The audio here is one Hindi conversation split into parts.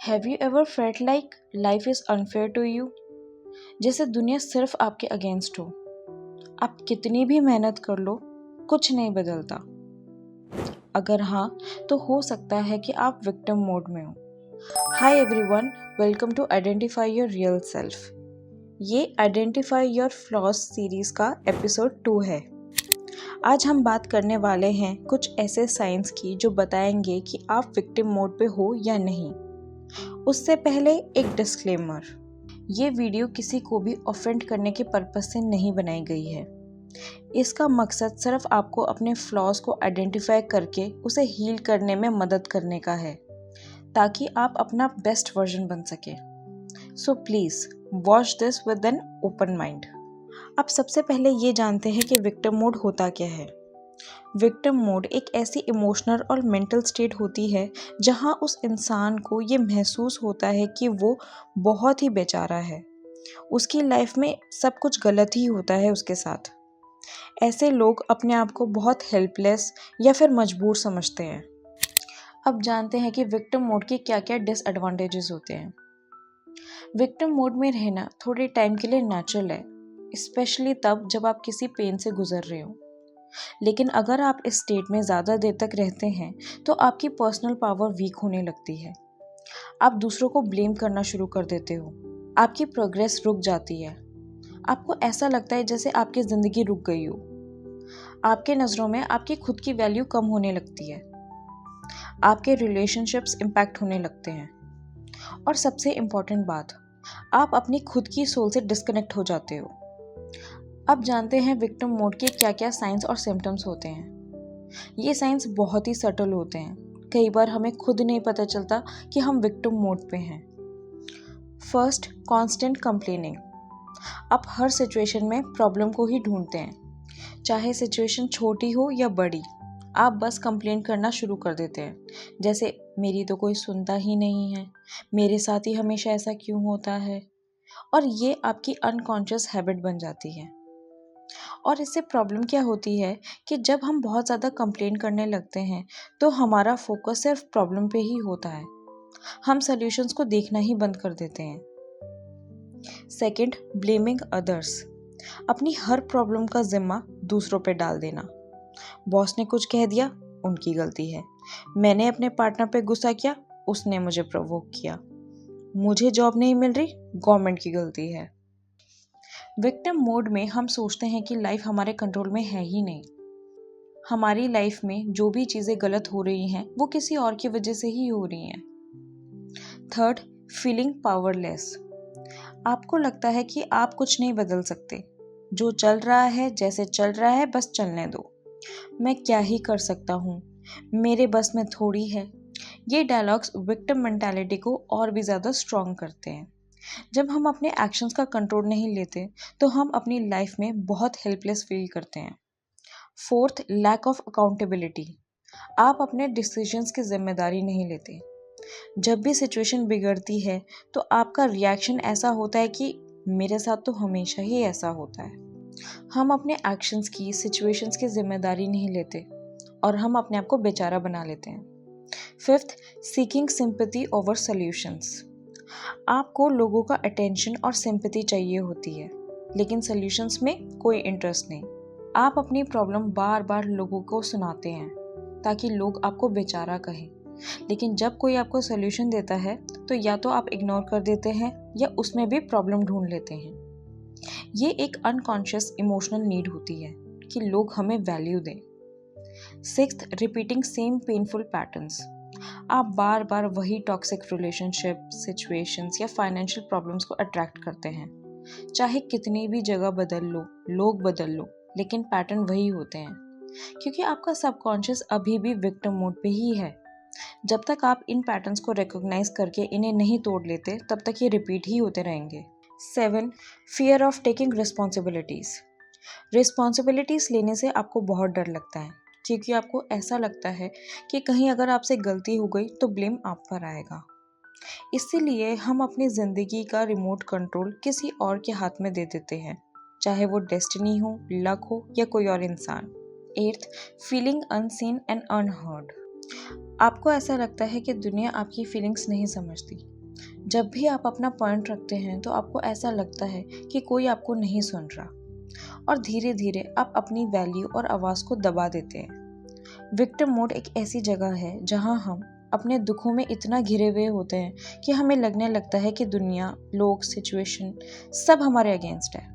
Have you ever felt like life is unfair to you? जैसे दुनिया सिर्फ आपके अगेंस्ट हो। आप कितनी भी मेहनत कर लो, कुछ नहीं बदलता। अगर हाँ, तो हो सकता है कि आप विक्टिम मोड में हो। Hi everyone, welcome to identify your real self. ये आइडेंटिफाई योर फ्लॉज सीरीज का एपिसोड 2 है। आज हम बात करने वाले हैं कुछ ऐसे साइंस की जो बताएंगे कि आप विक्टिम मोड पे हो या नहीं। उससे पहले एक डिस्क्लेमर, ये वीडियो किसी को भी ऑफेंड करने के पर्पस से नहीं बनाई गई है। इसका मकसद सिर्फ आपको अपने फ्लॉज को आइडेंटिफाई करके उसे हील करने में मदद करने का है, ताकि आप अपना बेस्ट वर्जन बन सके। So please watch this with an open mind. अब सबसे पहले ये जानते हैं कि विक्टिम मोड होता क्या है। विक्टिम मोड एक ऐसी इमोशनल और मेंटल स्टेट होती है जहां उस इंसान को ये महसूस होता है कि वो बहुत ही बेचारा है, उसकी लाइफ में सब कुछ गलत ही होता है उसके साथ। ऐसे लोग अपने आप को बहुत हेल्पलेस या फिर मजबूर समझते हैं। अब जानते हैं कि विक्टिम मोड के क्या क्या डिसएडवांटेजेस होते हैं। विक्टिम मोड में रहना थोड़े टाइम के लिए नेचुरल है, स्पेशली तब जब आप किसी पेन से गुजर रहे हो। लेकिन अगर आप इस स्टेट में ज़्यादा देर तक रहते हैं तो आपकी पर्सनल पावर वीक होने लगती है। आप दूसरों को ब्लेम करना शुरू कर देते हो, आपकी प्रोग्रेस रुक जाती है, आपको ऐसा लगता है जैसे आपकी ज़िंदगी रुक गई हो। आपके नज़रों में आपकी खुद की वैल्यू कम होने लगती है, आपके रिलेशनशिप्स इम्पैक्ट होने लगते हैं, और सबसे इम्पॉर्टेंट बात, आप अपनी खुद की सोल से डिस्कनेक्ट हो जाते हो। अब जानते हैं विक्टिम मोड के क्या क्या साइंस और सिम्टम्स होते हैं। ये साइंस बहुत ही सटल होते हैं, कई बार हमें खुद नहीं पता चलता कि हम विक्टिम मोड पे हैं। First, constant complaining. आप हर सिचुएशन में प्रॉब्लम को ही ढूंढते हैं, चाहे सिचुएशन छोटी हो या बड़ी। आप बस कंप्लेन करना शुरू कर देते हैं, जैसे मेरी तो कोई सुनता ही नहीं है, मेरे साथ ही हमेशा ऐसा क्यों होता है। और ये आपकी अनकॉन्शियस हैबिट बन जाती है। और इससे प्रॉब्लम क्या होती है कि जब हम बहुत ज़्यादा कंप्लेन करने लगते हैं तो हमारा फोकस सिर्फ प्रॉब्लम पे ही होता है, हम सॉल्यूशंस को देखना ही बंद कर देते हैं। Second, blaming others. अपनी हर प्रॉब्लम का जिम्मा दूसरों पे डाल देना। बॉस ने कुछ कह दिया, उनकी गलती है। मैंने अपने पार्टनर पे गुस्सा किया, उसने मुझे प्रोवोक किया। मुझे जॉब नहीं मिल रही, गवर्नमेंट की गलती है। विक्टिम मोड में हम सोचते हैं कि लाइफ हमारे कंट्रोल में है ही नहीं। हमारी लाइफ में जो भी चीज़ें गलत हो रही हैं वो किसी और की वजह से ही हो रही हैं। Third, feeling powerless. आपको लगता है कि आप कुछ नहीं बदल सकते, जो चल रहा है जैसे चल रहा है बस चलने दो, मैं क्या ही कर सकता हूँ, मेरे बस में थोड़ी है। ये डायलॉग्स विक्टिम मेंटालिटी को और भी ज़्यादा स्ट्रॉन्ग करते हैं। जब हम अपने एक्शंस का कंट्रोल नहीं लेते तो हम अपनी लाइफ में बहुत हेल्पलेस फील करते हैं। Fourth, lack of accountability. आप अपने डिसीजंस की जिम्मेदारी नहीं लेते। जब भी सिचुएशन बिगड़ती है तो आपका रिएक्शन ऐसा होता है कि मेरे साथ तो हमेशा ही ऐसा होता है। हम अपने एक्शंस की, सिचुएशंस की जिम्मेदारी नहीं लेते और हम अपने आप को बेचारा बना लेते हैं। Fifth, seeking sympathy over solutions. आपको लोगों का अटेंशन और सिंपैथी चाहिए होती है, लेकिन सॉल्यूशंस में कोई इंटरेस्ट नहीं। आप अपनी प्रॉब्लम बार बार लोगों को सुनाते हैं ताकि लोग आपको बेचारा कहें, लेकिन जब कोई आपको सॉल्यूशन देता है तो या तो आप इग्नोर कर देते हैं या उसमें भी प्रॉब्लम ढूंढ लेते हैं। ये एक अनकॉन्शियस इमोशनल नीड होती है कि लोग हमें वैल्यू दें। Sixth, repeating same painful patterns. आप बार बार वही टॉक्सिक रिलेशनशिप, सिचुएशंस या फाइनेंशियल प्रॉब्लम्स को अट्रैक्ट करते हैं। चाहे कितनी भी जगह बदल लो, लोग बदल लो, लेकिन पैटर्न वही होते हैं, क्योंकि आपका सबकॉन्शियस अभी भी विक्टिम मोड पे ही है। जब तक आप इन पैटर्न्स को रिकॉग्नाइज करके इन्हें नहीं तोड़ लेते, तब तक ये रिपीट ही होते रहेंगे। 7, fear of taking responsibilities. Responsibilities लेने से आपको बहुत डर लगता है, क्योंकि आपको ऐसा लगता है कि कहीं अगर आपसे गलती हो गई तो ब्लेम आप पर आएगा। इसीलिए हम अपनी ज़िंदगी का रिमोट कंट्रोल किसी और के हाथ में दे देते हैं, चाहे वो डेस्टिनी हो, लक हो या कोई और इंसान। 8th, feeling unseen and unheard. आपको ऐसा लगता है कि दुनिया आपकी फीलिंग्स नहीं समझती। जब भी आप अपना पॉइंट रखते हैं तो आपको ऐसा लगता है कि कोई आपको नहीं सुन रहा, और धीरे धीरे आप अपनी वैल्यू और आवाज़ को दबा देते हैं। विक्टिम मोड एक ऐसी जगह है जहां हम अपने दुखों में इतना घिरे हुए होते हैं कि हमें लगने लगता है कि दुनिया, लोग, सिचुएशन सब हमारे अगेंस्ट है।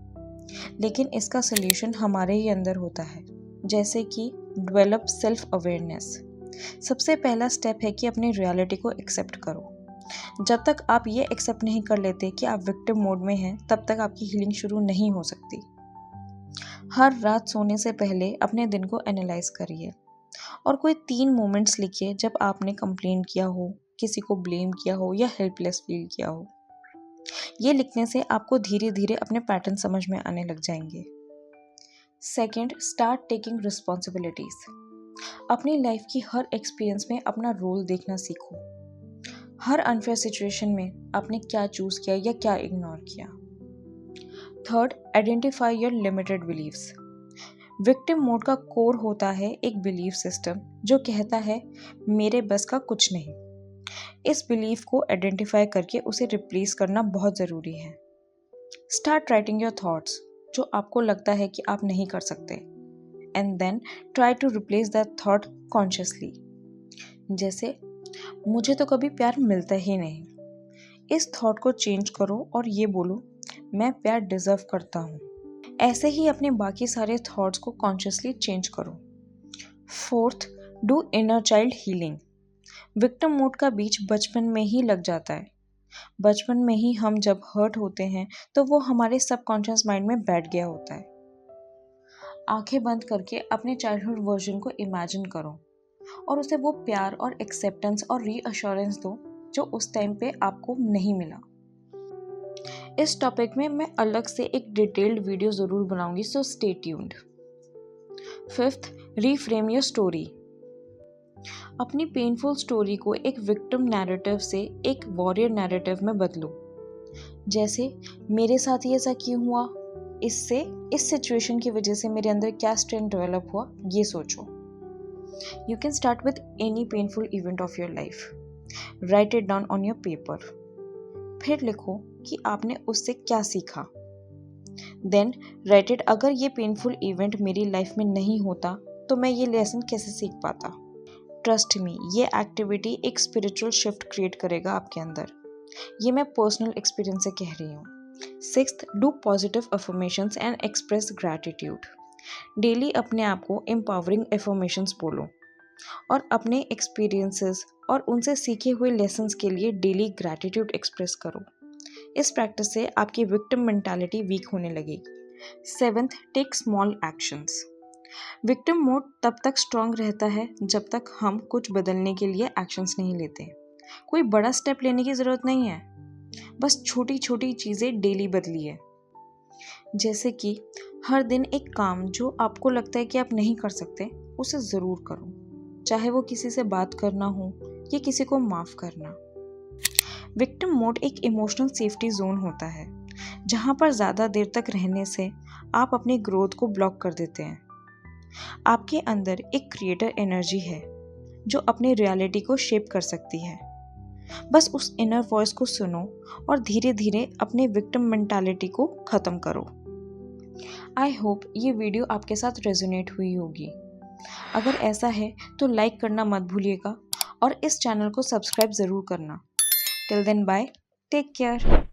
लेकिन इसका सोल्यूशन हमारे ही अंदर होता है, जैसे कि डेवलप सेल्फ अवेयरनेस। सबसे पहला स्टेप है कि अपनी रियलिटी को एक्सेप्ट करो। जब तक आप ये एक्सेप्ट नहीं कर लेते कि आप विक्टिम मोड में हैं, तब तक आपकी हीलिंग शुरू नहीं हो सकती। हर रात सोने से पहले अपने दिन को एनालाइज करिए और कोई 3 मोमेंट्स लिखिए जब आपने कंप्लेन किया हो, किसी को ब्लेम किया हो या हेल्पलेस फील किया हो। ये लिखने से आपको धीरे धीरे अपने पैटर्न समझ में आने लग जाएंगे। Second, start taking responsibilities. अपनी लाइफ की हर एक्सपीरियंस में अपना रोल देखना सीखो। हर अनफेयर सिचुएशन में आपने क्या चूज किया या क्या इग्नोर किया। Third, identify your limited beliefs. Victim mode का कोर होता है एक बिलीफ सिस्टम जो कहता है मेरे बस का कुछ नहीं। इस बिलीफ को आइडेंटिफाई करके उसे रिप्लेस करना बहुत ज़रूरी है। स्टार्ट राइटिंग योर थॉट्स, जो आपको लगता है कि आप नहीं कर सकते, and then try to replace that thought consciously. जैसे मुझे तो कभी प्यार मिलता ही नहीं। इस थॉट को चेंज करो और ये बोलो मैं प्यार डिजर्व करता हूँ। ऐसे ही अपने बाकी सारे थॉट्स को कॉन्शियसली चेंज करो। Fourth, do inner child healing. Victim mode का बीज बचपन में ही लग जाता है। बचपन में ही हम जब हर्ट होते हैं तो वो हमारे सबकॉन्शियस माइंड में बैठ गया होता है। आंखें बंद करके अपने चाइल्डहुड वर्जन को इमेजिन करो और उसे वो प्यार और एक्सेप्टेंस और रीअश्योरेंस दो जो उस टाइम पे आपको नहीं मिला। इस टॉपिक में मैं अलग से एक डिटेल्ड वीडियो ज़रूर बनाऊंगी, so stay tuned. Fifth, reframe your story. अपनी पेनफुल स्टोरी को एक विक्टिम नैरेटिव से एक वॉरियर नैरेटिव में बदलो। जैसे मेरे साथ ही ऐसा क्यों हुआ, इससे इस सिचुएशन की वजह से मेरे अंदर क्या स्ट्रेंथ डेवलप हुआ, ये सोचो। You can start with any painful event of your life. Write it down on your paper. फिर लिखो कि आपने उससे क्या सीखा। Then write it, अगर ये पेनफुल इवेंट मेरी लाइफ में नहीं होता तो मैं ये लेसन कैसे सीख पाता। ट्रस्ट मी, ये एक्टिविटी एक स्पिरिचुअल शिफ्ट क्रिएट करेगा आपके अंदर। ये मैं पर्सनल एक्सपीरियंस से कह रही हूँ। Sixth, do positive affirmations and express gratitude. Daily अपने आप को एम्पावरिंग एफर्मेशंस बोलो और अपने एक्सपीरियंसेस और उनसे सीखे हुए लेसन्स के लिए डेली ग्रैटिट्यूड एक्सप्रेस करो। इस प्रैक्टिस से आपकी विक्टिम मेंटालिटी वीक होने लगेगी। Seventh, take small actions. Victim mode तब तक स्ट्रांग रहता है जब तक हम कुछ बदलने के लिए एक्शंस नहीं लेते। कोई बड़ा स्टेप लेने की ज़रूरत नहीं है, बस छोटी छोटी चीज़ें डेली बदलिए। जैसे कि हर दिन एक काम जो आपको लगता है कि आप नहीं कर सकते, उसे ज़रूर करो, चाहे वो किसी से बात करना हो या किसी को माफ़ करना। विक्टिम मोड एक इमोशनल सेफ्टी जोन होता है जहाँ पर ज़्यादा देर तक रहने से आप अपनी ग्रोथ को ब्लॉक कर देते हैं। आपके अंदर एक क्रिएटर एनर्जी है जो अपनी रियलिटी को शेप कर सकती है। बस उस इनर वॉइस को सुनो और धीरे धीरे अपने विक्टिम मेंटालिटी को ख़त्म करो। आई होप ये वीडियो आपके साथ रेजोनेट हुई होगी। अगर ऐसा है तो लाइक करना मत भूलिएगा और इस चैनल को सब्सक्राइब ज़रूर करना। Till then bye, take care.